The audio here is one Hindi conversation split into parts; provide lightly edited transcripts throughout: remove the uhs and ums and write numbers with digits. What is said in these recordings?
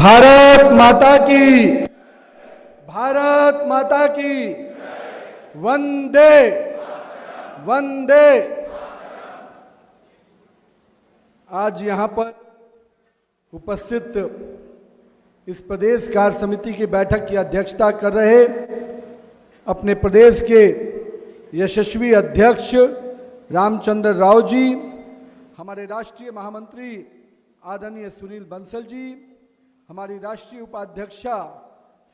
भारत माता की, भारत माता की, वंदे वंदे। आज यहाँ पर उपस्थित इस प्रदेश कार्य समिति की बैठक की अध्यक्षता कर रहे अपने प्रदेश के यशस्वी अध्यक्ष रामचंद्र राव जी, हमारे राष्ट्रीय महामंत्री आदरणीय सुनील बंसल जी, हमारी राष्ट्रीय उपाध्यक्षा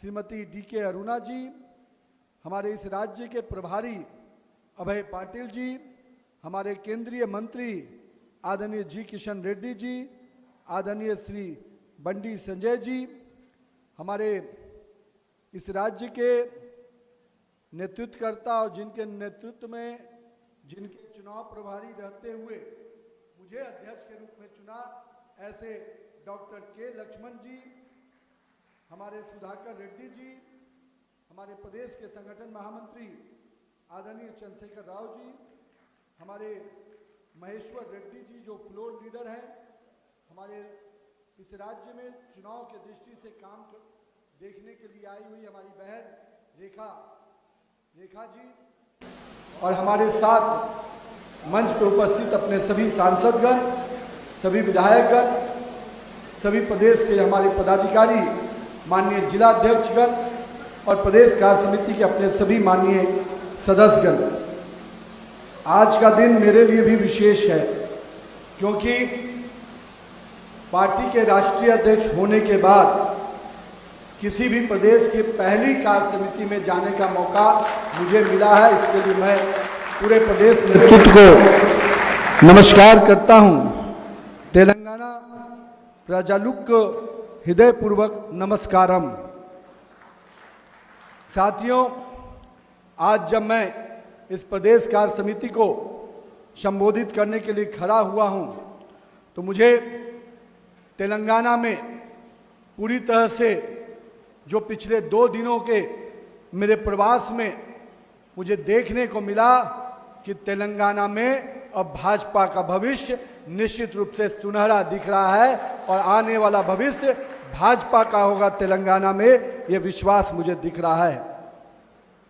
श्रीमती डीके अरुणा जी, हमारे इस राज्य के प्रभारी अभय पाटिल जी, हमारे केंद्रीय मंत्री आदरणीय जी किशन रेड्डी जी, आदरणीय श्री बंडी संजय जी, हमारे इस राज्य के नेतृत्वकर्ता और जिनके नेतृत्व में जिनके चुनाव प्रभारी रहते हुए मुझे अध्यक्ष के रूप में चुना, ऐसे डॉक्टर के लक्ष्मण जी, हमारे सुधाकर रेड्डी जी, हमारे प्रदेश के संगठन महामंत्री आदरणीय चंद्रशेखर राव जी, हमारे महेश्वर रेड्डी जी जो फ्लोर लीडर हैं, हमारे इस राज्य में चुनाव के दृष्टि से काम देखने के लिए आई हुई हमारी बहन रेखा जी, और हमारे साथ मंच पर उपस्थित अपने सभी सांसदगण, सभी विधायकगण, सभी प्रदेश के हमारे पदाधिकारी, माननीय जिलाध्यक्षगण और प्रदेश कार्य समिति के अपने सभी माननीय सदस्यगण। आज का दिन मेरे लिए भी विशेष है क्योंकि पार्टी के राष्ट्रीय अध्यक्ष होने के बाद किसी भी प्रदेश की पहली कार्य समिति में जाने का मौका मुझे मिला है। इसके लिए मैं पूरे प्रदेश नेतृत्व को नमस्कार करता हूं। तेलंगाना प्रजालुक हृदयपूर्वक नमस्कारम। साथियों, आज जब मैं इस प्रदेश कार्य समिति को संबोधित करने के लिए खड़ा हुआ हूं तो मुझे तेलंगाना में पूरी तरह से जो पिछले 2 दिनों के मेरे प्रवास में मुझे देखने को मिला कि तेलंगाना में अब भाजपा का भविष्य निश्चित रूप से सुनहरा दिख रहा है और आने वाला भविष्य भाजपा का होगा तेलंगाना में, ये विश्वास मुझे दिख रहा है।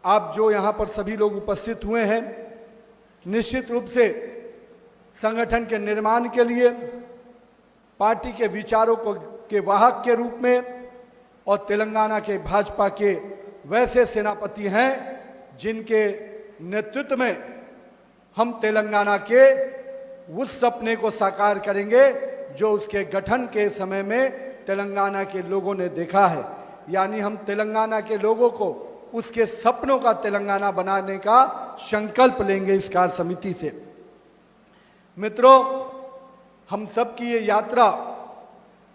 आप जो यहाँ पर सभी लोग उपस्थित हुए हैं, निश्चित रूप से संगठन के निर्माण के लिए पार्टी के विचारों को के वाहक के रूप में और तेलंगाना के भाजपा के वैसे सेनापति हैं जिनके नेतृत्व में हम तेलंगाना के उस सपने को साकार करेंगे जो उसके गठन के समय में तेलंगाना के लोगों ने देखा है। यानी हम तेलंगाना के लोगों को उसके सपनों का तेलंगाना बनाने का संकल्प लेंगे इस कार्य समिति से। मित्रों, हम सब की ये यात्रा,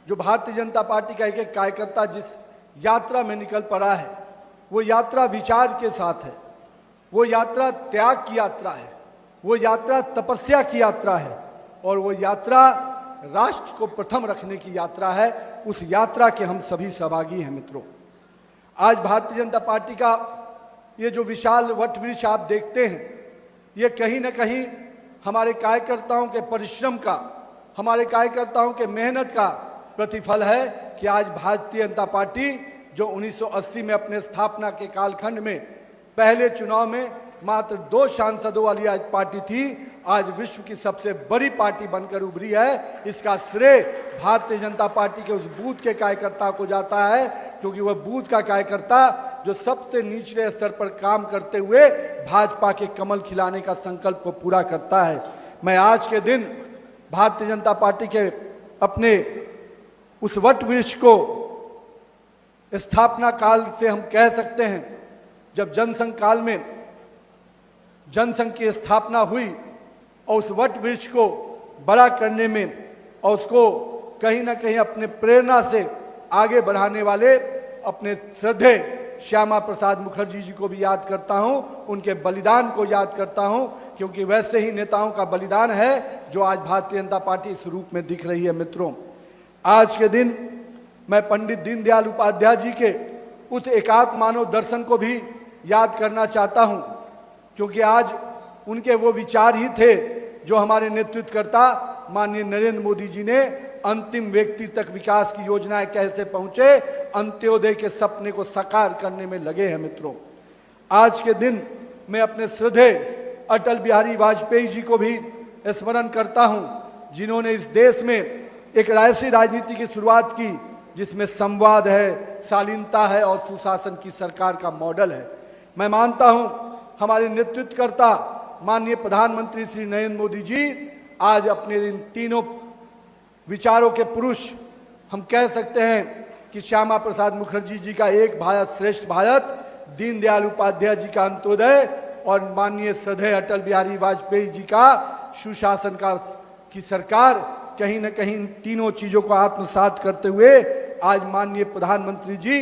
जो भारतीय जनता पार्टी का एक एक कार्यकर्ता जिस यात्रा में निकल पड़ा है, वो यात्रा विचार के साथ है, वो यात्रा त्याग की यात्रा है, वो यात्रा तपस्या की यात्रा है और वो यात्रा राष्ट्र को प्रथम रखने की यात्रा है। उस यात्रा के हम सभी सहभागी हैं। मित्रों, आज भारतीय जनता पार्टी का ये जो विशाल वटवृक्ष आप देखते हैं, ये कहीं ना कहीं हमारे कार्यकर्ताओं के परिश्रम का, हमारे कार्यकर्ताओं के मेहनत का प्रतिफल है कि आज भारतीय जनता पार्टी जो 1980 में अपने स्थापना के कालखंड में पहले चुनाव में मात्र 2 सांसदों वाली आज पार्टी थी, आज विश्व की सबसे बड़ी पार्टी बनकर उभरी है। इसका श्रेय भारतीय जनता पार्टी के उस बूथ के कार्यकर्ता को जाता है, क्योंकि वह बूथ का कार्यकर्ता जो सबसे निचले स्तर पर काम करते हुए भाजपा के कमल खिलाने का संकल्प को पूरा करता है। मैं आज के दिन भारतीय जनता पार्टी के अपने उस वट वृक्ष को स्थापना काल से हम कह सकते हैं, जब जनसंघ काल में जनसंघ की स्थापना हुई और उस वट वृक्ष को बड़ा करने में और उसको कहीं ना कहीं अपने प्रेरणा से आगे बढ़ाने वाले अपने श्रद्धेय श्यामा प्रसाद मुखर्जी जी को भी याद करता हूं, उनके बलिदान को याद करता हूं, क्योंकि वैसे ही नेताओं का बलिदान है जो आज भारतीय जनता पार्टी इस रूप में दिख रही है। मित्रों, आज के दिन मैं पंडित दीनदयाल उपाध्याय जी के उस एकात्म मानव दर्शन को भी याद करना चाहता हूं, क्योंकि आज उनके वो विचार ही थे जो हमारे नेतृत्वकर्ता माननीय नरेंद्र मोदी जी ने अंतिम व्यक्ति तक विकास की योजनाएं कैसे पहुंचे, अंत्योदय के सपने को साकार करने में लगे हैं मित्रों। आज के दिन मैं अपने श्रद्धेय अटल बिहारी वाजपेयी जी को भी स्मरण करता हूं, जिन्होंने इस देश में एक ऐसी राजनीति की शुरुआत की जिसमें संवाद है, शालीनता है और सुशासन की सरकार का मॉडल है। मैं मानता हूं हमारे नेतृत्वकर्ता माननीय प्रधानमंत्री श्री नरेंद्र मोदी जी आज अपने इन तीनों विचारों के पुरुष हम कह सकते हैं कि श्यामा प्रसाद मुखर्जी जी का एक भारत श्रेष्ठ भारत, दीनदयाल उपाध्याय जी का अंत्योदय और माननीय श्रद्धेय अटल बिहारी वाजपेयी जी का सुशासन की सरकार, कहीं न कहीं इन तीनों चीजों को आत्मसात करते हुए आज माननीय प्रधानमंत्री जी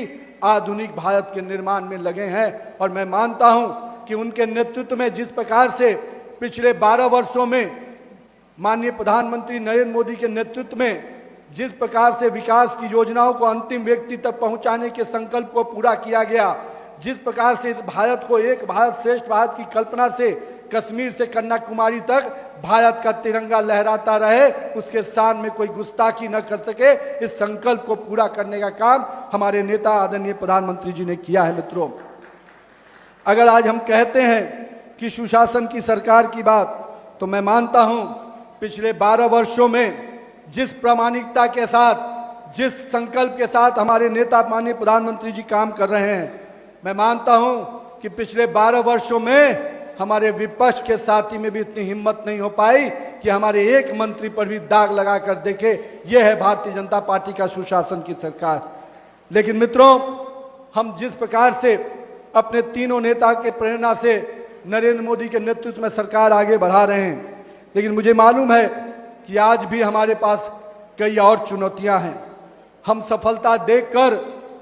आधुनिक भारत के निर्माण में लगे हैं। और मैं मानता हूं कि उनके नेतृत्व में जिस प्रकार से पिछले 12 वर्षों में माननीय प्रधानमंत्री नरेंद्र मोदी के नेतृत्व में जिस प्रकार से विकास की योजनाओं को अंतिम व्यक्ति तक पहुंचाने के संकल्प को पूरा किया गया, जिस प्रकार से इस भारत को एक भारत श्रेष्ठ भारत की कल्पना से कश्मीर से कन्याकुमारी तक भारत का तिरंगा लहराता रहे, उसके शान में कोई गुस्ताखी न कर सके, इस संकल्प को पूरा करने का काम हमारे नेता आदरणीय प्रधानमंत्री जी ने किया है। मित्रों, अगर आज हम कहते हैं कि सुशासन की सरकार की बात, तो मैं मानता हूं पिछले 12 वर्षों में जिस प्रामाणिकता के साथ, जिस संकल्प के साथ हमारे नेता माननीय प्रधानमंत्री जी काम कर रहे हैं, मैं मानता हूं कि पिछले 12 वर्षों में हमारे विपक्ष के साथी में भी इतनी हिम्मत नहीं हो पाई कि हमारे एक मंत्री पर भी दाग लगा कर देखे, यह है भारतीय जनता पार्टी का सुशासन की सरकार। लेकिन मित्रों, हम जिस प्रकार से अपने तीनों नेता के प्रेरणा से नरेंद्र मोदी के नेतृत्व में सरकार आगे बढ़ा रहे हैं, लेकिन मुझे मालूम है कि आज भी हमारे पास कई और चुनौतियां हैं। हम सफलता देखकर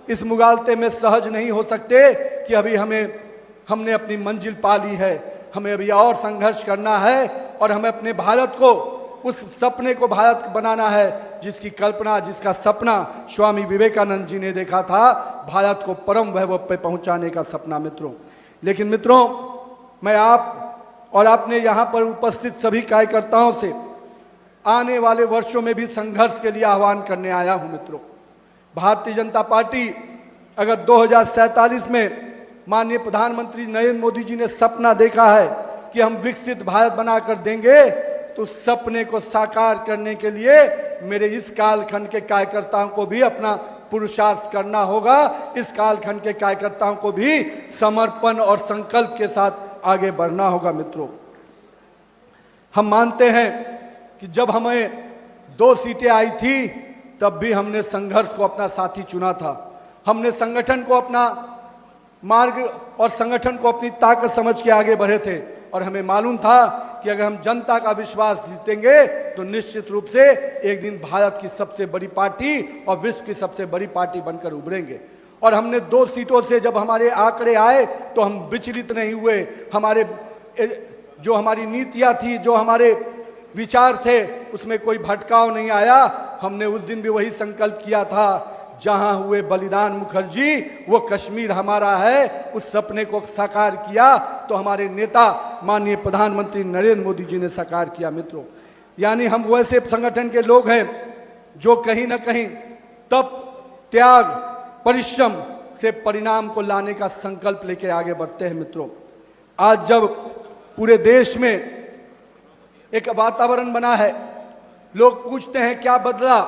इस मुगालते में सहज नहीं हो सकते कि अभी हमने अपनी मंजिल पा ली है, हमें अभी और संघर्ष करना है और हमें अपने भारत को, उस सपने को भारत बनाना है जिसकी कल्पना, जिसका सपना स्वामी विवेकानंद जी ने देखा था, भारत को परम वैभव पे पहुंचाने का सपना। मित्रों, लेकिन मित्रों, मैं आप और आपने यहाँ पर उपस्थित सभी कार्यकर्ताओं से आने वाले वर्षों में भी संघर्ष के लिए आह्वान करने आया हूं। मित्रों, भारतीय जनता पार्टी अगर 2047 में माननीय प्रधानमंत्री नरेंद्र मोदी जी ने सपना देखा है कि हम विकसित भारत बनाकर देंगे, तो उस सपने को साकार करने के लिए मेरे इस कालखंड के कार्यकर्ताओं को भी अपना पुरुषार्थ करना होगा। इस कालखंड के कार्यकर्ताओं को भी समर्पण और संकल्प के साथ आगे बढ़ना होगा। मित्रों, हम मानते हैं कि जब हमें 2 सीटें आई थी, तब भी हमने संघर्ष को अपना साथी चुना था। हमने संगठन को अपना मार्ग और संगठन को अपनी ताकत समझ के आगे बढ़े थे और हमें मालूम था कि अगर हम जनता का विश्वास जीतेंगे तो निश्चित रूप से एक दिन भारत की सबसे बड़ी पार्टी और विश्व की सबसे बड़ी पार्टी बनकर उभरेंगे। और हमने 2 सीटों से जब हमारे आंकड़े आए तो हम विचलित नहीं हुए। जो हमारी नीतियां थी, जो हमारे विचार थे, उसमें कोई भटकाव नहीं आया। हमने उस दिन भी वही संकल्प किया था, जहां हुए बलिदान मुखर्जी वो कश्मीर हमारा है। उस सपने को साकार किया तो हमारे नेता माननीय प्रधानमंत्री नरेंद्र मोदी जी ने साकार किया। मित्रों, यानी हम वैसे संगठन के लोग हैं जो कहीं ना कहीं तप, त्याग, परिश्रम से परिणाम को लाने का संकल्प लेके आगे बढ़ते हैं। मित्रों, आज जब पूरे देश में एक वातावरण बना है, लोग पूछते हैं क्या बदला,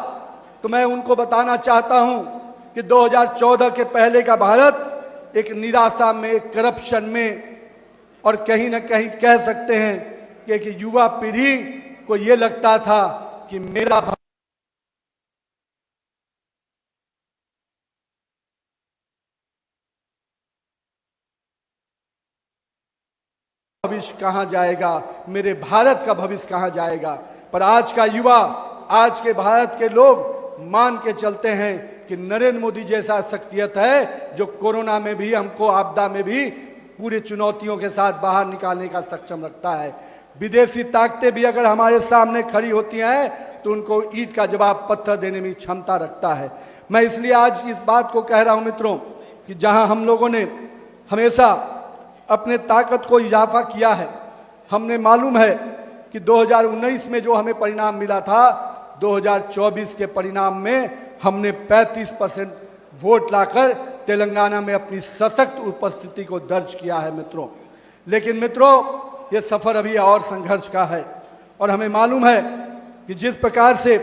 तो मैं उनको बताना चाहता हूं कि 2014 के पहले का भारत एक निराशा में, एक करप्शन में, और कहीं ना कहीं कह सकते हैं कि एक युवा पीढ़ी को यह लगता था कि मेरा भविष्य कहां जाएगा, मेरे भारत का भविष्य कहां जाएगा। पर आज का युवा, आज के भारत के लोग मान के चलते हैं कि नरेंद्र मोदी जैसा शख्सियत है जो कोरोना में भी हमको, आपदा में भी पूरी चुनौतियों के साथ बाहर निकालने का सक्षम रखता है। विदेशी ताकतें भी अगर हमारे सामने खड़ी होती हैं तो उनको ईंट का जवाब पत्थर देने में क्षमता रखता है। मैं इसलिए आज इस बात को कह रहा हूं मित्रों कि जहां हम लोगों ने हमेशा अपने ताकत को इजाफा किया है, हमने मालूम है कि 2019 में जो हमें परिणाम मिला था, 2024 के परिणाम में हमने 35% वोट लाकर तेलंगाना में अपनी सशक्त उपस्थिति को दर्ज किया है मित्रों। लेकिन मित्रों, ये सफर अभी और संघर्ष का है और हमें मालूम है कि जिस प्रकार से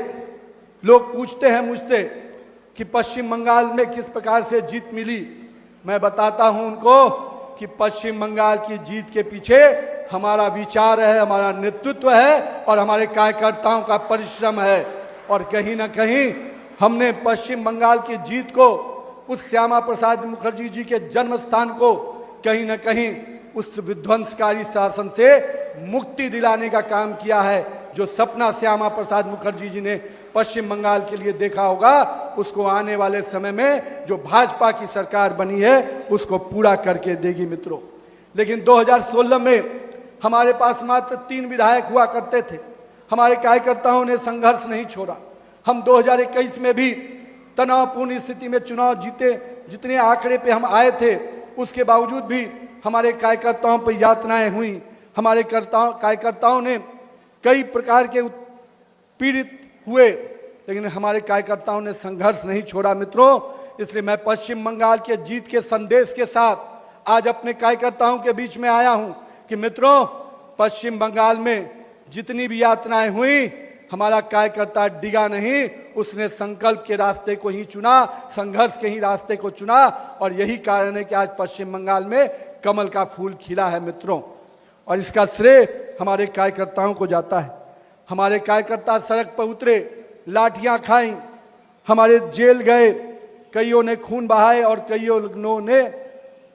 लोग पूछते हैं मुझसे कि पश्चिम बंगाल में किस प्रकार से जीत मिली, मैं बताता हूं उनको कि पश्चिम बंगाल की जीत के पीछे हमारा विचार है, हमारा नेतृत्व है और हमारे कार्यकर्ताओं का परिश्रम है। और कहीं ना कहीं हमने पश्चिम बंगाल की जीत को, उस श्यामा प्रसाद मुखर्जी जी के जन्म स्थान को कहीं ना कहीं उस विध्वंसकारी शासन से मुक्ति दिलाने का काम किया है। जो सपना श्यामा प्रसाद मुखर्जी जी ने पश्चिम बंगाल के लिए देखा होगा, उसको आने वाले समय में जो भाजपा की सरकार बनी है उसको पूरा करके देगी मित्रों। लेकिन 2016 में हमारे पास मात्र 3 विधायक हुआ करते थे। हमारे कार्यकर्ताओं ने संघर्ष नहीं छोड़ा। हम 2021 में भी तनावपूर्ण स्थिति में चुनाव जीते, जितने आंकड़े पे हम आए थे उसके बावजूद भी हमारे कार्यकर्ताओं पर यातनाएं हुई। हमारे कार्यकर्ताओं ने कई प्रकार के पीड़ित हुए, लेकिन हमारे कार्यकर्ताओं ने संघर्ष नहीं छोड़ा मित्रों। इसलिए मैं पश्चिम बंगाल के जीत के संदेश के साथ आज अपने कार्यकर्ताओं के बीच में आया हूं कि मित्रों, पश्चिम बंगाल में जितनी भी यातनाएं हुई, हमारा कार्यकर्ता डिगा नहीं, उसने संकल्प के रास्ते को ही चुना, संघर्ष के ही रास्ते को चुना। और यही कारण है कि आज पश्चिम बंगाल में कमल का फूल खिला है मित्रों। और इसका श्रेय हमारे कार्यकर्ताओं को जाता है। हमारे कार्यकर्ता सड़क पर उतरे, लाठियां खाई, हमारे जेल गए, कईयों ने खून बहाए और कईयों ने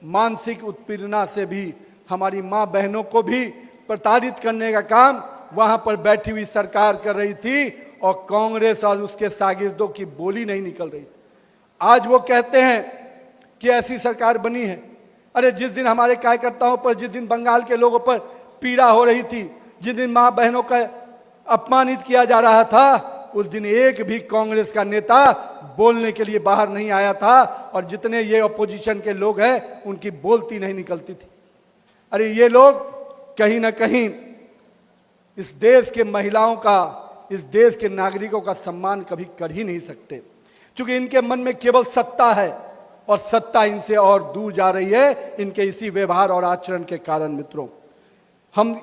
मानसिक उत्पीड़ना से भी हमारी मां बहनों को भी प्रताड़ित करने का काम वहां पर बैठी हुई सरकार कर रही थी और कांग्रेस और उसके शागिर्दों की बोली नहीं निकल रही। आज वो कहते हैं कि ऐसी सरकार बनी है। अरे जिस दिन हमारे कार्यकर्ताओं पर, जिस दिन बंगाल के लोगों पर पीड़ा हो रही थी, जिस दिन मां बहनों का अपमानित किया जा रहा था, उस दिन एक भी कांग्रेस का नेता बोलने के लिए बाहर नहीं आया था और जितने ये अपोजिशन के लोग हैं उनकी बोलती नहीं निकलती थी। अरे ये लोग कहीं ना कहीं इस देश के महिलाओं का, इस देश के नागरिकों का सम्मान कभी कर ही नहीं सकते, क्योंकि इनके मन में केवल सत्ता है और सत्ता इनसे और दूर जा रही है इनके इसी व्यवहार और आचरण के कारण। मित्रों, हम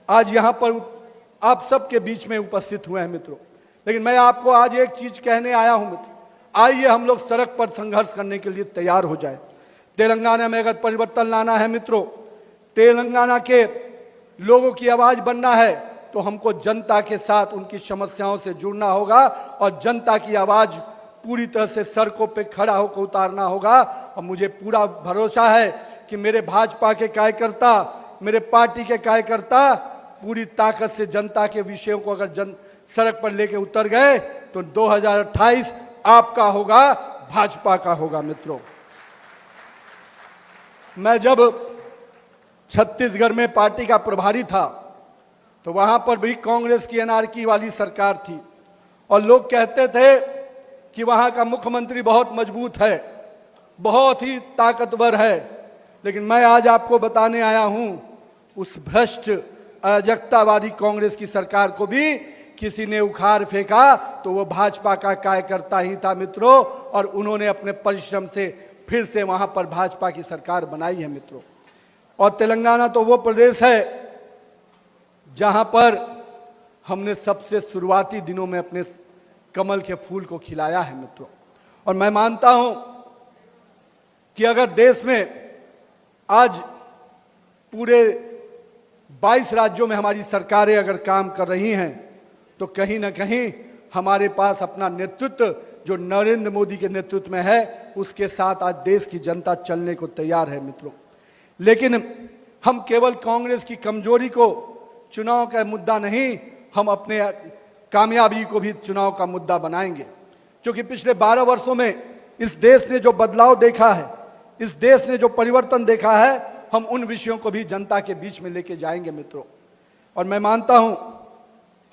आज यहां पर आप सबके बीच में उपस्थित हुए हैं मित्रों, लेकिन मैं आपको आज एक चीज कहने आया हूं मित्र, आइए हम लोग सड़क पर संघर्ष करने के लिए तैयार हो जाए। तेलंगाना में अगर परिवर्तन लाना है मित्रों, तेलंगाना के लोगों की आवाज बनना है, तो हमको जनता के साथ उनकी समस्याओं से जुड़ना होगा और जनता की आवाज पूरी तरह से सड़कों पे खड़ा होकर उतारना होगा। और मुझे पूरा भरोसा है कि मेरे भाजपा के कार्यकर्ता, मेरे पार्टी के कार्यकर्ता पूरी ताकत से जनता के विषयों को अगर सड़क पर लेके उतर गए तो 2028 आपका होगा, भाजपा का होगा। मित्रों, मैं जब छत्तीसगढ़ में पार्टी का प्रभारी था तो वहां पर भी कांग्रेस की एनआरकी वाली सरकार थी और लोग कहते थे कि वहां का मुख्यमंत्री बहुत मजबूत है, बहुत ही ताकतवर है। लेकिन मैं आज आपको बताने आया हूं, उस भ्रष्ट अराजकतावादी कांग्रेस की सरकार को भी किसी ने उखाड़ फेंका तो वो भाजपा का कार्यकर्ता ही था मित्रों, और उन्होंने अपने परिश्रम से फिर से वहां पर भाजपा की सरकार बनाई है मित्रों। और तेलंगाना तो वो प्रदेश है जहां पर हमने सबसे शुरुआती दिनों में अपने कमल के फूल को खिलाया है मित्रों। और मैं मानता हूं कि अगर देश में आज पूरे 22 राज्यों में हमारी सरकारें अगर काम कर रही हैं तो कहीं ना कहीं हमारे पास अपना नेतृत्व जो नरेंद्र मोदी के नेतृत्व में है, उसके साथ आज देश की जनता चलने को तैयार है मित्रों। लेकिन हम केवल कांग्रेस की कमजोरी को चुनाव का मुद्दा नहीं, हम अपने कामयाबी को भी चुनाव का मुद्दा बनाएंगे, क्योंकि पिछले 12 वर्षों में इस देश ने जो बदलाव देखा है, इस देश ने जो परिवर्तन देखा है, हम उन विषयों को भी जनता के बीच में लेके जाएंगे मित्रों। और मैं मानता हूं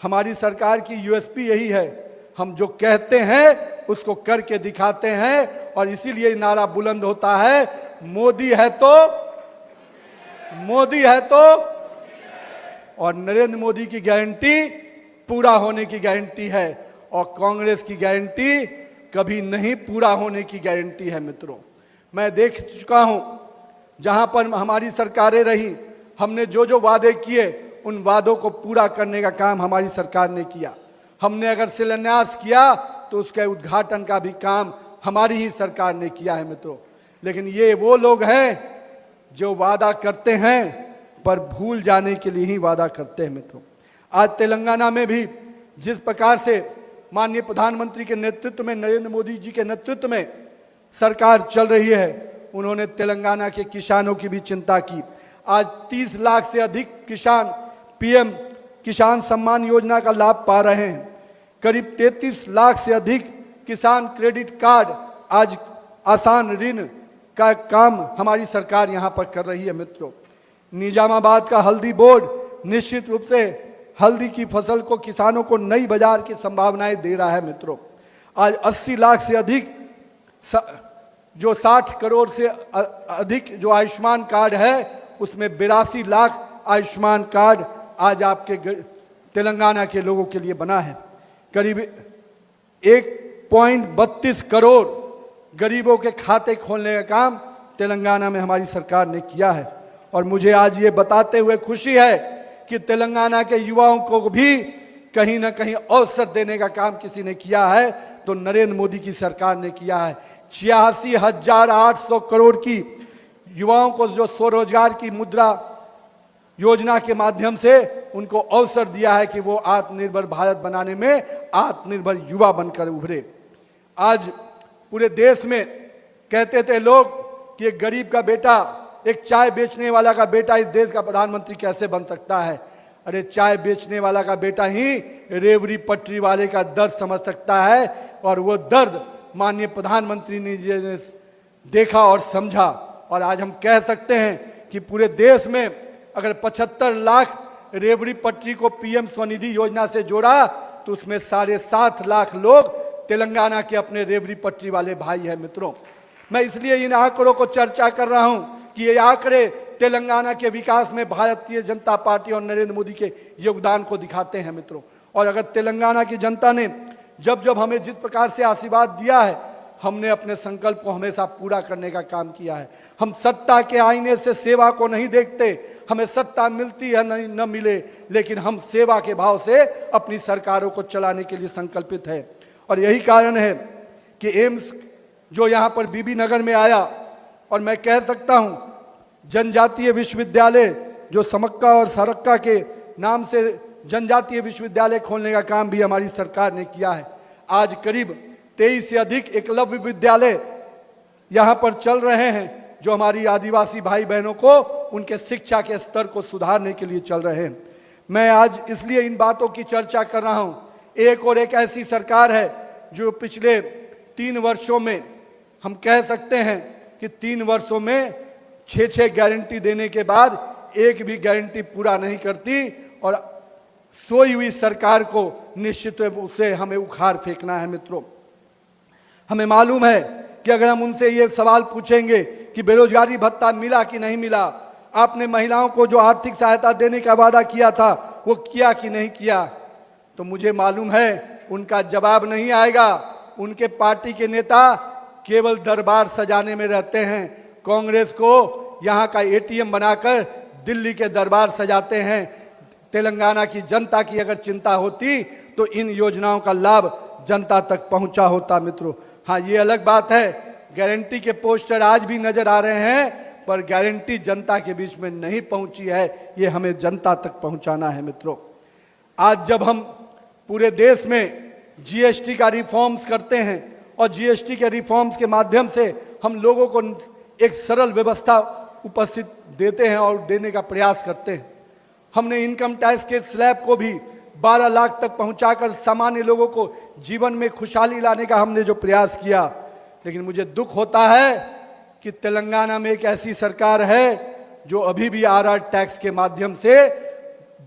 हमारी सरकार की यूएसपी यही है, हम जो कहते हैं उसको करके दिखाते हैं। और इसीलिए नारा बुलंद होता है, मोदी है तो, मोदी है तो, और नरेंद्र मोदी की गारंटी पूरा होने की गारंटी है। और कांग्रेस की गारंटी कभी नहीं पूरा होने की गारंटी है मित्रों। मैं देख चुका हूं जहां पर हमारी सरकारें रही, हमने जो जो वादे किए उन वादों को पूरा करने का काम हमारी सरकार ने किया। हमने अगर शिलान्यास किया तो उसके उद्घाटन का भी काम हमारी ही सरकार ने किया है मित्रों। लेकिन ये वो लोग हैं जो वादा करते हैं पर भूल जाने के लिए ही वादा करते हैं मित्रों। आज तेलंगाना में भी जिस प्रकार से माननीय प्रधानमंत्री के नेतृत्व में, नरेंद्र मोदी जी के नेतृत्व में सरकार चल रही है, उन्होंने तेलंगाना के किसानों की भी चिंता की। आज 30 लाख से अधिक किसान पीएम किसान सम्मान योजना का लाभ पा रहे हैं। करीब 33 लाख से अधिक किसान क्रेडिट कार्ड, आज आसान ऋण का काम हमारी सरकार यहां पर कर रही है मित्रों। निजामाबाद का हल्दी बोर्ड निश्चित रूप से हल्दी की फसल को किसानों को नई बाजार की संभावनाएं दे रहा है मित्रों। आज 80 लाख से अधिक जो 60 करोड़ से अधिक जो आयुष्मान कार्ड है, उसमें 82 लाख आयुष्मान कार्ड आज आपके तेलंगाना के लोगों के लिए बना है। करीब 1.32 करोड़ गरीबों के खाते खोलने का काम तेलंगाना में हमारी सरकार ने किया है। और मुझे आज ये बताते हुए खुशी है कि तेलंगाना के युवाओं को भी कहीं ना कहीं अवसर देने का काम किसी ने किया है तो नरेंद्र मोदी की सरकार ने किया है। 86,800 करोड़ की युवाओं को जो स्वरोजगार की मुद्रा योजना के माध्यम से उनको अवसर दिया है कि वो आत्मनिर्भर भारत बनाने में आत्मनिर्भर युवा बनकर उभरे। आज पूरे देश में कहते थे लोग कि एक गरीब का बेटा, एक चाय बेचने वाला का बेटा इस देश का प्रधानमंत्री कैसे बन सकता है। अरे चाय बेचने वाला का बेटा ही रेवड़ी पटरी वाले का दर्द समझ सकता है, और वो दर्द माननीय प्रधानमंत्री ने देखा और समझा। और आज हम कह सकते हैं कि पूरे देश में अगर 75 लाख रेवड़ी पटरी को पीएम स्वनिधि योजना से जोड़ा तो उसमें 7.5 लाख लोग तेलंगाना के अपने रेवड़ी पटरी वाले भाई हैं मित्रों। मैं इसलिए इन आंकड़ों को चर्चा कर रहा हूं कि ये आंकड़े तेलंगाना के विकास में भारतीय जनता पार्टी और नरेंद्र मोदी के योगदान को दिखाते हैं मित्रों। और अगर तेलंगाना की जनता ने जब जब हमें जिस प्रकार से आशीर्वाद दिया है, हमने अपने संकल्प को हमेशा पूरा करने का काम किया है। हम सत्ता के आईने से सेवा को नहीं देखते, हमें सत्ता मिलती है नहीं न मिले, लेकिन हम सेवा के भाव से अपनी सरकारों को चलाने के लिए संकल्पित है। और यही कारण है कि एम्स जो यहाँ पर बीबी नगर में आया, और मैं कह सकता हूँ जनजातीय विश्वविद्यालय जो समक्का और सरक्का के नाम से जनजातीय विश्वविद्यालय खोलने का काम भी हमारी सरकार ने किया है। आज करीब 23 से अधिक एकलव्य विद्यालय यहाँ पर चल रहे हैं जो हमारी आदिवासी भाई बहनों को उनके शिक्षा के स्तर को सुधारने के लिए चल रहे हैं। मैं आज इसलिए इन बातों की चर्चा कर रहा हूँ। एक और एक ऐसी सरकार है जो पिछले 3 वर्षों में हम कह सकते हैं कि 3 वर्षों में 6 गारंटी देने के बाद एक भी गारंटी पूरा नहीं करती, और सोई हुई सरकार को निश्चित रूप से हमें उखाड़ फेंकना है मित्रों। हमें मालूम है कि अगर हम उनसे ये सवाल पूछेंगे कि बेरोजगारी भत्ता मिला कि नहीं मिला, आपने महिलाओं को जो आर्थिक सहायता देने का वादा किया था वो किया कि नहीं किया, तो मुझे मालूम है उनका जवाब नहीं आएगा। उनके पार्टी के नेता केवल दरबार सजाने में रहते हैं। कांग्रेस को यहाँ का एटीएम बनाकर दिल्ली के दरबार सजाते हैं। तेलंगाना की जनता की अगर चिंता होती तो इन योजनाओं का लाभ जनता तक पहुंचा होता मित्रों। हाँ, ये अलग बात है, गारंटी के पोस्टर आज भी नजर आ रहे हैं, पर गारंटी जनता के बीच में नहीं पहुंची है, ये हमें जनता तक पहुंचाना है मित्रों। आज जब हम पूरे देश में जीएसटी का रिफॉर्म्स करते हैं और जीएसटी के रिफॉर्म्स के माध्यम से हम लोगों को एक सरल व्यवस्था उपस्थित देते हैं और देने का प्रयास करते हैं। हमने इनकम टैक्स के स्लैब को भी 12 लाख तक पहुंचाकर सामान्य लोगों को जीवन में खुशहाली लाने का हमने जो प्रयास किया, लेकिन मुझे दुख होता है कि तेलंगाना में एक ऐसी सरकार है जो अभी भी आरआर टैक्स के माध्यम से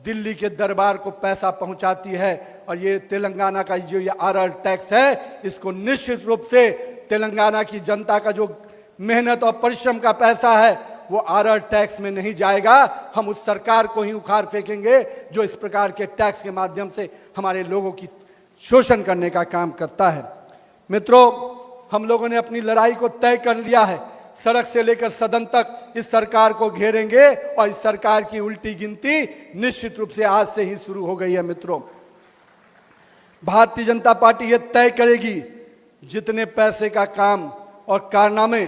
दिल्ली के दरबार को पैसा पहुंचाती है। और ये तेलंगाना का जो ये आरआर टैक्स है, इसको निश्चित रूप से तेलंगाना की जनता का जो मेहनत और परिश्रम का पैसा है वो आरआर टैक्स में नहीं जाएगा। हम उस सरकार को ही उखाड़ फेंकेंगे जो इस प्रकार के टैक्स के माध्यम से हमारे लोगों की शोषण करने का काम करता है। मित्रों, हम लोगों ने अपनी लड़ाई को तय कर लिया है। सड़क से लेकर सदन तक इस सरकार को घेरेंगे और इस सरकार की उल्टी गिनती निश्चित रूप से आज से ही शुरू हो गई है। मित्रों, भारतीय जनता पार्टी ये तय करेगी जितने पैसे का काम और कारनामे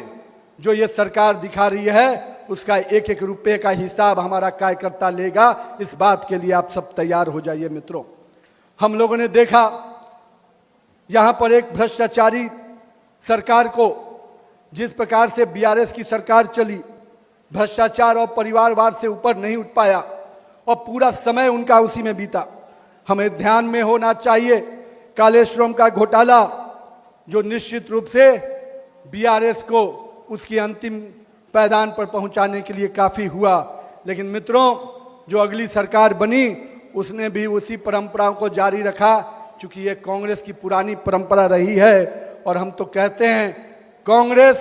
जो ये सरकार दिखा रही है उसका एक एक रुपए का हिसाब हमारा कार्यकर्ता लेगा। इस बात के लिए आप सब तैयार हो जाइए। मित्रों, हम लोगों ने देखा यहां पर एक भ्रष्टाचारी सरकार को जिस प्रकार से बीआरएस की सरकार चली, भ्रष्टाचार और परिवारवाद से ऊपर नहीं उठ पाया और पूरा समय उनका उसी में बीता। हमें ध्यान में होना चाहिए कालेश्वरम का घोटाला जो निश्चित रूप से बीआरएस को उसकी अंतिम पायदान पर पहुंचाने के लिए काफी हुआ, लेकिन मित्रों जो अगली सरकार बनी उसने भी उसी परंपराओं को जारी रखा, क्योंकि ये कांग्रेस की पुरानी परंपरा रही है। और हम तो कहते हैं कांग्रेस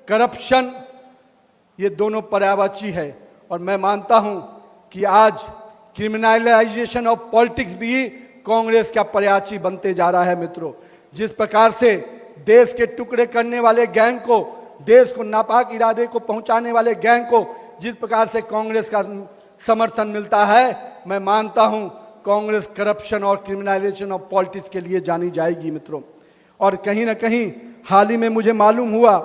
करप्शन ये दोनों पर्यायवाची है। और मैं मानता हूं कि आज क्रिमिनलाइजेशन ऑफ पॉलिटिक्स भी कांग्रेस का पर्यायवाची बनते जा रहा है। मित्रों, जिस प्रकार से देश के टुकड़े करने वाले गैंग को, देश को नापाक इरादे को पहुंचाने वाले गैंग को जिस प्रकार से कांग्रेस का समर्थन मिलता है, मैं मानता हूं कांग्रेस करप्शन और क्रिमिनलाइजेशन ऑफ पॉलिटिक्स के लिए जानी जाएगी। मित्रों, और कहीं ना कहीं हाल ही में मुझे मालूम हुआ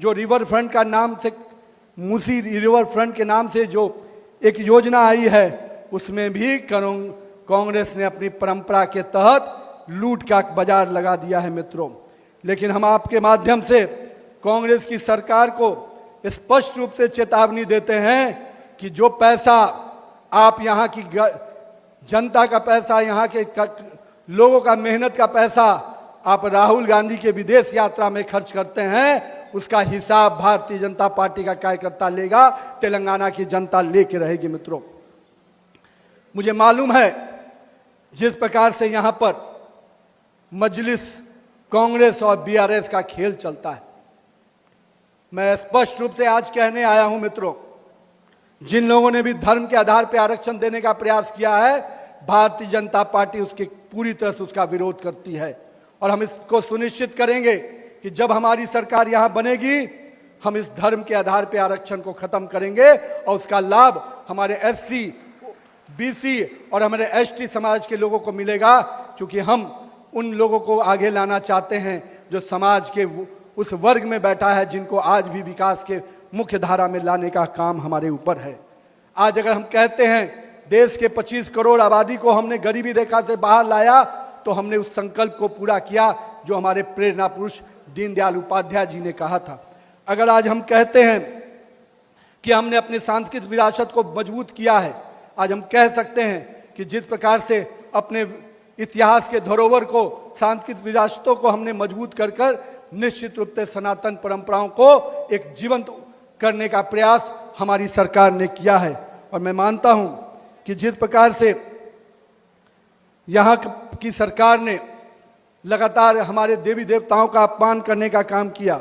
जो रिवर फ्रंट का नाम से, मूसी रिवर फ्रंट के नाम से जो एक योजना आई है उसमें भी कांग्रेस ने अपनी परंपरा के तहत लूट का बाजार लगा दिया है। मित्रों, लेकिन हम आपके माध्यम से कांग्रेस की सरकार को स्पष्ट रूप से चेतावनी देते हैं कि जो पैसा आप यहाँ की जनता का पैसा, यहाँ के लोगों का मेहनत का पैसा आप राहुल गांधी के विदेश यात्रा में खर्च करते हैं, उसका हिसाब भारतीय जनता पार्टी का कार्यकर्ता लेगा, तेलंगाना की जनता लेके रहेगी। मित्रों, मुझे मालूम है जिस प्रकार से यहाँ पर मजलिस, कांग्रेस और बीआरएस का खेल चलता है, मैं स्पष्ट रूप से आज कहने आया हूं मित्रों, जिन लोगों ने भी धर्म के आधार पर आरक्षण देने का प्रयास किया है, भारतीय जनता पार्टी उसके पूरी तरह से उसका विरोध करती है। और हम इसको सुनिश्चित करेंगे कि जब हमारी सरकार यहां बनेगी हम इस धर्म के आधार पर आरक्षण को खत्म करेंगे और उसका लाभ हमारे एससी, बीसी और हमारे एसटी समाज के लोगों को मिलेगा, क्योंकि हम उन लोगों को आगे लाना चाहते हैं जो समाज के उस वर्ग में बैठा है जिनको आज भी विकास के मुख्य धारा में लाने का काम हमारे ऊपर है। आज अगर हम कहते हैं देश के 25 करोड़ आबादी को हमने गरीबी रेखा से बाहर लाया, तो हमने उस संकल्प को पूरा किया जो हमारे प्रेरणा पुरुष दीनदयाल उपाध्याय जी ने कहा था। अगर आज हम कहते हैं कि हमने अपनी सांस्कृतिक विरासत को मजबूत किया है, आज हम कह सकते हैं कि जिस प्रकार से अपने इतिहास के धरोहर को, सांस्कृतिक विरासतों को हमने मजबूत कर निश्चित रूप से सनातन परंपराओं को एक जीवंत करने का प्रयास हमारी सरकार ने किया है। और मैं मानता हूं कि जिस प्रकार से यहाँ की सरकार ने लगातार हमारे देवी देवताओं का अपमान करने का काम किया,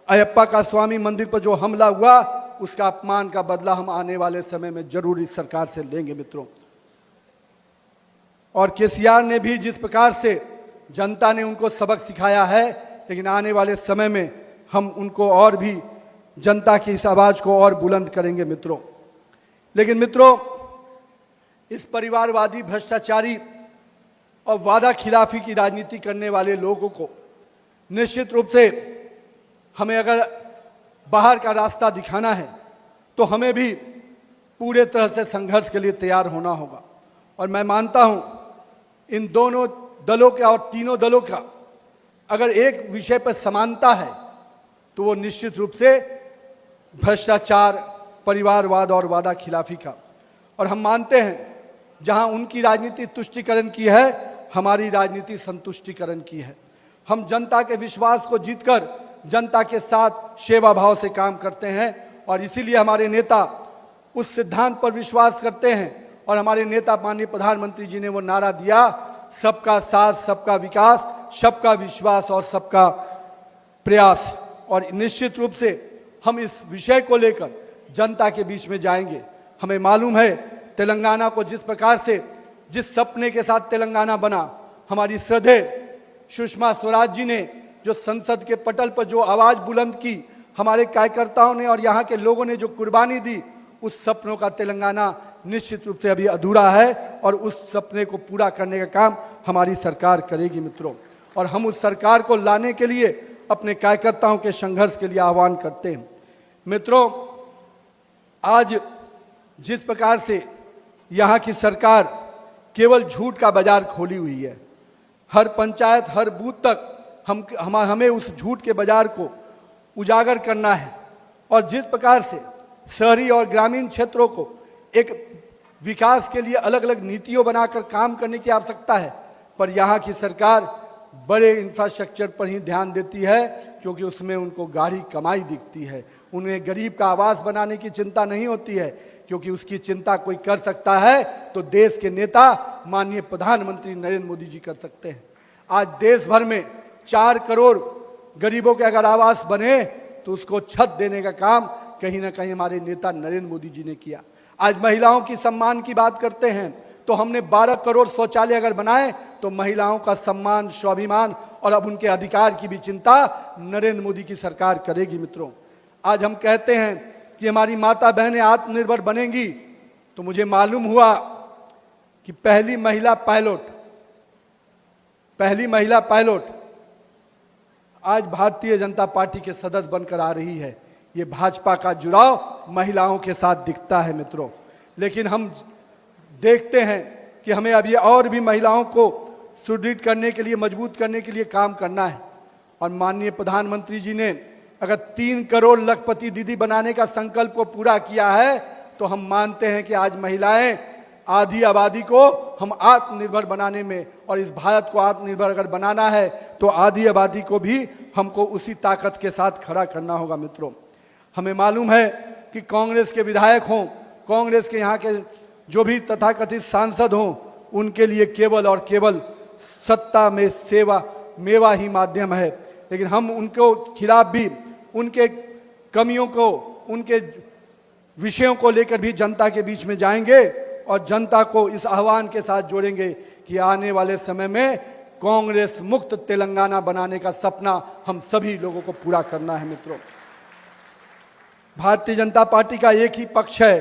अयप्पा का स्वामी मंदिर पर जो हमला हुआ उसका अपमान का बदला हम आने वाले समय में जरूर इस सरकार से लेंगे। मित्रों, और केसीआर ने भी जिस प्रकार से जनता ने उनको सबक सिखाया है, लेकिन आने वाले समय में हम उनको और भी जनता की इस आवाज को और बुलंद करेंगे। मित्रों, लेकिन मित्रों, इस परिवारवादी, भ्रष्टाचारी और वादा खिलाफी की राजनीति करने वाले लोगों को निश्चित रूप से हमें अगर बाहर का रास्ता दिखाना है तो हमें भी पूरे तरह से संघर्ष के लिए तैयार होना होगा। और मैं मानता हूं इन दोनों दलों का और तीनों दलों का अगर एक विषय पर समानता है तो वो निश्चित रूप से भ्रष्टाचार, परिवारवाद और वादा खिलाफी का। और हम मानते हैं जहां उनकी राजनीति तुष्टीकरण की है, हमारी राजनीति संतुष्टिकरण की है। हम जनता के विश्वास को जीतकर जनता के साथ सेवा भाव से काम करते हैं और इसीलिए हमारे नेता उस सिद्धांत पर विश्वास करते हैं। और हमारे नेता माननीय प्रधानमंत्री जी ने वो नारा दिया, सबका साथ, सबका विकास, सबका विश्वास और सबका प्रयास। और निश्चित रूप से हम इस विषय को लेकर जनता के बीच में जाएंगे। हमें मालूम है तेलंगाना को जिस प्रकार से, जिस सपने के साथ तेलंगाना बना, हमारी श्रद्धेय सुषमा स्वराज जी ने जो संसद के पटल पर जो आवाज बुलंद की, हमारे कार्यकर्ताओं ने और यहाँ के लोगों ने जो कुर्बानी दी, उस सपनों का तेलंगाना निश्चित रूप से अभी अधूरा है और उस सपने को पूरा करने का काम हमारी सरकार करेगी मित्रों। और हम उस सरकार को लाने के लिए अपने कार्यकर्ताओं के संघर्ष के लिए आह्वान करते हैं। मित्रों, आज जिस प्रकार से यहाँ की सरकार केवल झूठ का बाजार खोली हुई है, हर पंचायत हर बूथ तक हमें उस झूठ के बाजार को उजागर करना है। और जिस प्रकार से शहरी और ग्रामीण क्षेत्रों को एक विकास के लिए अलग अलग नीतियों बनाकर काम करने की आवश्यकता है, पर यहाँ की सरकार बड़े इंफ्रास्ट्रक्चर पर ही ध्यान देती है, क्योंकि उसमें उनको गाढ़ी कमाई दिखती है। उन्हें गरीब का आवास बनाने की चिंता नहीं होती है, क्योंकि उसकी चिंता कोई कर सकता है तो देश के नेता माननीय प्रधानमंत्री नरेंद्र मोदी जी कर सकते हैं। आज देश भर में 4 करोड़ गरीबों के अगर आवास बने तो उसको छत देने का काम कहीं ना कहीं हमारे नेता नरेंद्र मोदी जी ने किया। आज महिलाओं की सम्मान की बात करते हैं तो हमने 12 करोड़ शौचालय अगर बनाए तो महिलाओं का सम्मान, स्वाभिमान और अब उनके अधिकार की भी चिंता नरेंद्र मोदी की सरकार करेगी मित्रों। आज हम कहते हैं कि हमारी माता बहनें आत्मनिर्भर बनेंगी, तो मुझे मालूम हुआ कि पहली महिला पायलट आज भारतीय जनता पार्टी के सदस्य बनकर आ रही है। ये भाजपा का जुड़ाव महिलाओं के साथ दिखता है मित्रों। लेकिन हम देखते हैं कि हमें अब ये और भी महिलाओं को सुदृढ़ करने के लिए, मजबूत करने के लिए काम करना है। और माननीय प्रधानमंत्री जी ने अगर 3 करोड़ लखपति दीदी बनाने का संकल्प को पूरा किया है, तो हम मानते हैं कि आज महिलाएं, आधी आबादी को हम आत्मनिर्भर बनाने में, और इस भारत को आत्मनिर्भर अगर बनाना है तो आधी आबादी को भी हमको उसी ताकत के साथ खड़ा करना होगा मित्रों। हमें मालूम है कि कांग्रेस के विधायक हों, कांग्रेस के यहाँ के जो भी तथाकथित सांसद हों, उनके लिए केवल और केवल सत्ता में मेवा ही माध्यम है। लेकिन हम उनको खिलाफ भी, उनके कमियों को, उनके विषयों को लेकर भी जनता के बीच में जाएंगे और जनता को इस आह्वान के साथ जोड़ेंगे कि आने वाले समय में कांग्रेस मुक्त तेलंगाना बनाने का सपना हम सभी लोगों को पूरा करना है मित्रों। भारतीय जनता पार्टी का एक ही पक्ष है,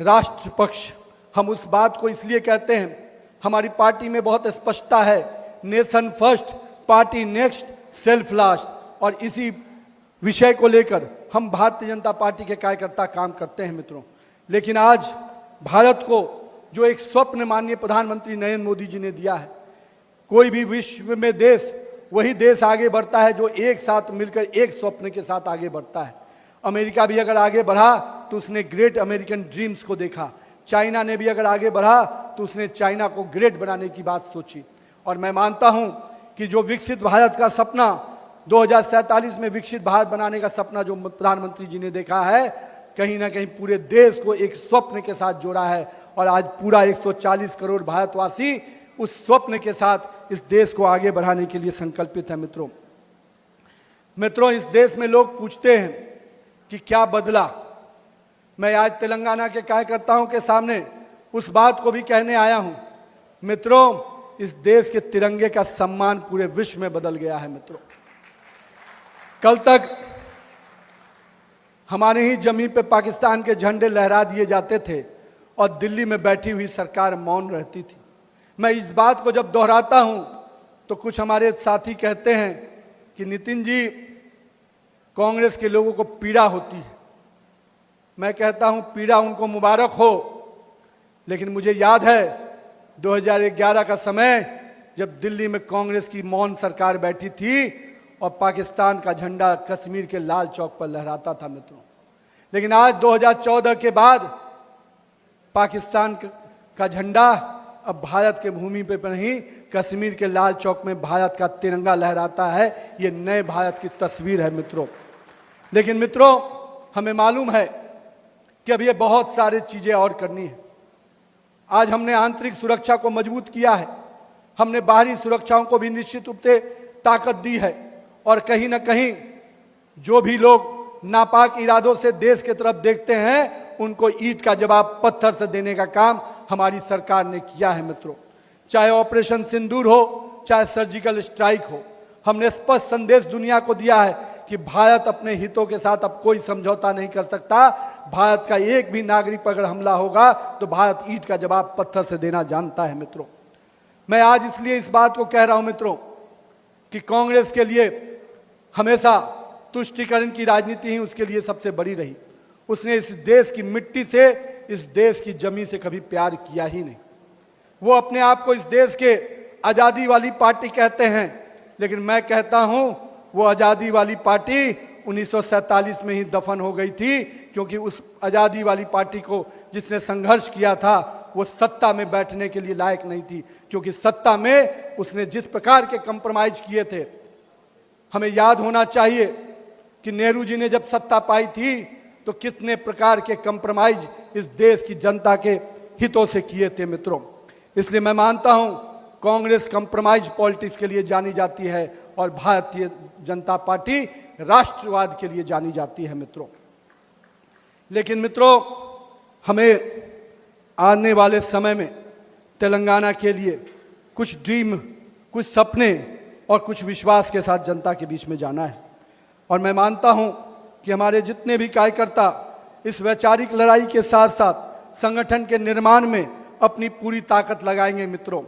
राष्ट्र पक्ष। हम उस बात को इसलिए कहते हैं, हमारी पार्टी में बहुत स्पष्टता है, nation first, party next, self last. और इसी विषय को लेकर हम भारतीय जनता पार्टी के कार्यकर्ता काम करते हैं मित्रों। लेकिन आज भारत को जो एक स्वप्न माननीय प्रधानमंत्री नरेंद्र मोदी जी ने दिया है, कोई भी विश्व में देश, वही देश आगे बढ़ता है जो एक साथ मिलकर एक स्वप्न के साथ आगे बढ़ता है। अमेरिका भी अगर आगे बढ़ा तो उसने ग्रेट अमेरिकन ड्रीम्स को देखा, चाइना ने भी अगर आगे बढ़ा तो उसने चाइना को ग्रेट बनाने की बात सोची। और मैं मानता हूं कि जो विकसित भारत का सपना, 2047 में विकसित भारत बनाने का सपना जो प्रधानमंत्री जी ने देखा है, कहीं ना कहीं पूरे देश को एक स्वप्न के साथ जोड़ा है। और आज पूरा 140 करोड़ भारतवासी उस स्वप्न के साथ इस देश को आगे बढ़ाने के लिए संकल्पित है मित्रों, इस देश में लोग पूछते हैं कि क्या बदला। मैं आज तेलंगाना के कार्यकर्ताओं के सामने उस बात को भी कहने आया हूं। मित्रों, इस देश के तिरंगे का सम्मान पूरे विश्व में बदल गया है मित्रों। कल तक हमारे ही जमीन पे पाकिस्तान के झंडे लहरा दिए जाते थे और दिल्ली में बैठी हुई सरकार मौन रहती थी। मैं इस बात को जब दोहराता हूं तो कुछ हमारे साथी कहते हैं कि नितिन जी, कांग्रेस के लोगों को पीड़ा होती है। मैं कहता हूं पीड़ा उनको मुबारक हो, लेकिन मुझे याद है 2011 का समय जब दिल्ली में कांग्रेस की मौन सरकार बैठी थी और पाकिस्तान का झंडा कश्मीर के लाल चौक पर लहराता था मित्रों। लेकिन आज 2014 के बाद पाकिस्तान का झंडा अब भारत के भूमि पे नहीं, कश्मीर के लाल चौक में भारत का तिरंगा लहराता है। ये नए भारत की तस्वीर है मित्रों। लेकिन मित्रों, हमें मालूम है कि अब ये बहुत सारी चीजें और करनी है। आज हमने आंतरिक सुरक्षा को मजबूत किया है, हमने बाहरी सुरक्षाओं को भी निश्चित रूप से ताकत दी है। और कहीं ना कहीं जो भी लोग नापाक इरादों से देश की तरफ देखते हैं, उनको ईंट का जवाब पत्थर से देने का काम हमारी सरकार ने किया है मित्रों। चाहे ऑपरेशन सिंदूर हो, चाहे सर्जिकल स्ट्राइक हो। हमने स्पष्ट संदेश दुनिया को दिया है कि भारत अपने हितों के साथ अब कोई समझौता नहीं कर सकता। भारत का एक भी नागरिक पर अगर हमला होगा तो भारत ईंट का जवाब पत्थर से देना जानता है मित्रों। मैं आज इसलिए इस बात को कह रहा हूं मित्रों कि कांग्रेस के लिए हमेशा तुष्टीकरण की राजनीति ही उसके लिए सबसे बड़ी रही। उसने इस देश की मिट्टी से, इस देश की जमीन से कभी प्यार किया ही नहीं। वो अपने आप को इस देश के आज़ादी वाली पार्टी कहते हैं, लेकिन मैं कहता हूं वो आज़ादी वाली पार्टी 1947 में ही दफन हो गई थी, क्योंकि उस आज़ादी वाली पार्टी को जिसने संघर्ष किया था वो सत्ता में बैठने के लिए लायक नहीं थी, क्योंकि सत्ता में उसने जिस प्रकार के कंप्रोमाइज किए थे। हमें याद होना चाहिए कि नेहरू जी ने जब सत्ता पाई थी तो कितने प्रकार के कंप्रोमाइज इस देश की जनता के हितों से किए थे मित्रों। इसलिए मैं मानता हूं कांग्रेस कंप्रोमाइज पॉलिटिक्स के लिए जानी जाती है और भारतीय जनता पार्टी राष्ट्रवाद के लिए जानी जाती है मित्रों। लेकिन मित्रों, हमें आने वाले समय में तेलंगाना के लिए कुछ ड्रीम, कुछ सपने और कुछ विश्वास के साथ जनता के बीच में जाना है। और मैं मानता हूं कि हमारे जितने भी कार्यकर्ता इस वैचारिक लड़ाई के साथ साथ संगठन के निर्माण में अपनी पूरी ताकत लगाएंगे मित्रों।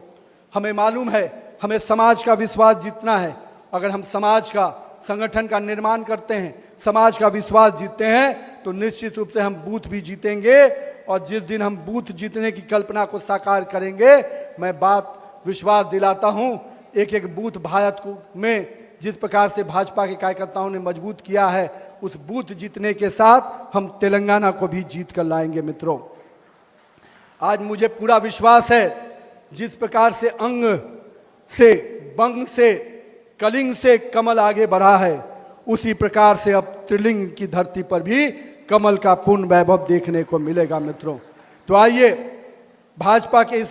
हमें मालूम है हमें समाज का विश्वास जीतना है। अगर हम समाज का, संगठन का निर्माण करते हैं, समाज का विश्वास जीतते हैं, तो निश्चित रूप से हम बूथ भी जीतेंगे। और जिस दिन हम बूथ जीतने की कल्पना को साकार करेंगे, मैं बात विश्वास दिलाता हूं, एक एक बूथ भारत में जिस प्रकार से भाजपा के कार्यकर्ताओं ने मजबूत किया है, उस बूथ जीतने के साथ हम तेलंगाना को भी जीत कर लाएंगे मित्रों। आज मुझे पूरा विश्वास है जिस प्रकार से अंग से, बंग से, कलिंग से कमल आगे बढ़ा है, उसी प्रकार से अब त्रिलिंग की धरती पर भी कमल का पूर्ण वैभव देखने को मिलेगा मित्रों। तो आइए भाजपा के इस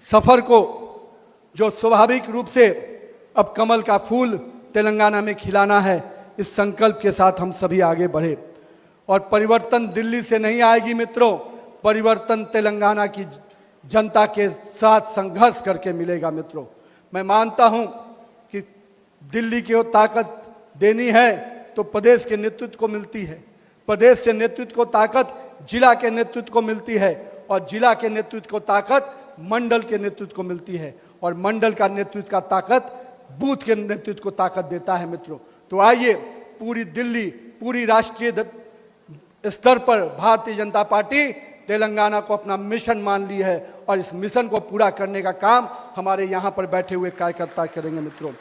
सफर को, जो स्वाभाविक रूप से अब कमल का फूल तेलंगाना में खिलाना है, इस संकल्प के साथ हम सभी आगे बढ़े। और परिवर्तन दिल्ली से नहीं आएगी मित्रों, परिवर्तन तेलंगाना की जनता के साथ संघर्ष करके मिलेगा मित्रों। मैं मानता हूं कि दिल्ली की ताकत देनी है तो प्रदेश के नेतृत्व को मिलती है, प्रदेश के नेतृत्व को ताकत जिला के नेतृत्व को मिलती है, और जिला के नेतृत्व को ताकत मंडल के नेतृत्व को मिलती है, और मंडल का नेतृत्व का ताकत बूथ के नेतृत्व को ताकत देता है मित्रों। तो आइए पूरी दिल्ली, पूरी राष्ट्रीय स्तर पर भारतीय जनता पार्टी तेलंगाना को अपना मिशन मान ली है, और इस मिशन को पूरा करने का काम हमारे यहाँ पर बैठे हुए कार्यकर्ता करेंगे मित्रों।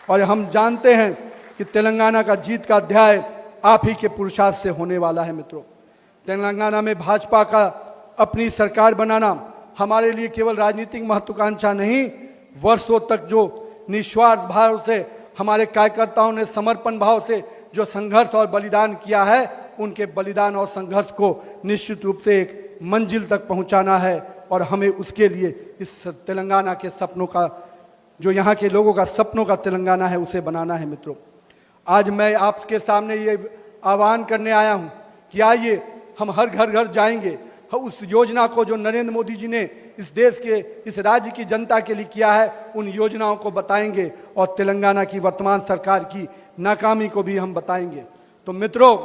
और हम जानते हैं कि तेलंगाना का जीत का अध्याय आप ही के पुरुषार्थ से होने वाला है मित्रों। तेलंगाना में भाजपा का अपनी सरकार बनाना हमारे लिए केवल राजनीतिक महत्वाकांक्षा नहीं, वर्षों तक जो निस्वार्थ भाव से हमारे कार्यकर्ताओं ने समर्पण भाव से जो संघर्ष और बलिदान किया है, उनके बलिदान और संघर्ष को निश्चित रूप से एक मंजिल तक पहुंचाना है। और हमें उसके लिए इस तेलंगाना के सपनों का, जो यहाँ के लोगों का सपनों का तेलंगाना है, उसे बनाना है मित्रों। आज मैं आपके सामने ये आह्वान करने आया हूँ कि आइए हम हर घर घर जाएंगे, उस योजना को जो नरेंद्र मोदी जी ने इस देश के, इस राज्य की जनता के लिए किया है, उन योजनाओं को बताएंगे, और तेलंगाना की वर्तमान सरकार की नाकामी को भी हम बताएंगे। तो मित्रों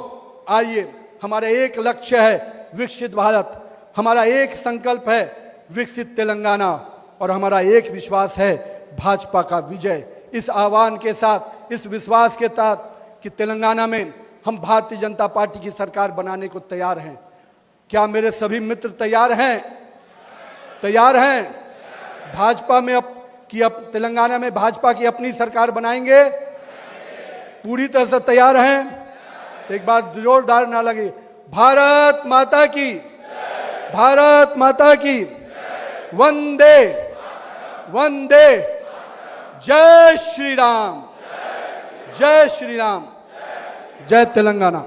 आइए, हमारा एक लक्ष्य है विकसित भारत, हमारा एक संकल्प है विकसित तेलंगाना, और हमारा एक विश्वास है भाजपा का विजय। इस आह्वान के साथ, इस विश्वास के साथ कि तेलंगाना में हम भारतीय जनता पार्टी की सरकार बनाने को तैयार हैं। क्या मेरे सभी मित्र तैयार हैं? तैयार हैं? भाजपा में अब तेलंगाना में भाजपा की अपनी सरकार बनाएंगे? पूरी तरह से तैयार हैं? तो एक बार जोरदार ना लगे, भारत माता की, भारत माता की, वंदे वंदे, जय श्री राम, जय श्री राम, जय तेलंगाना।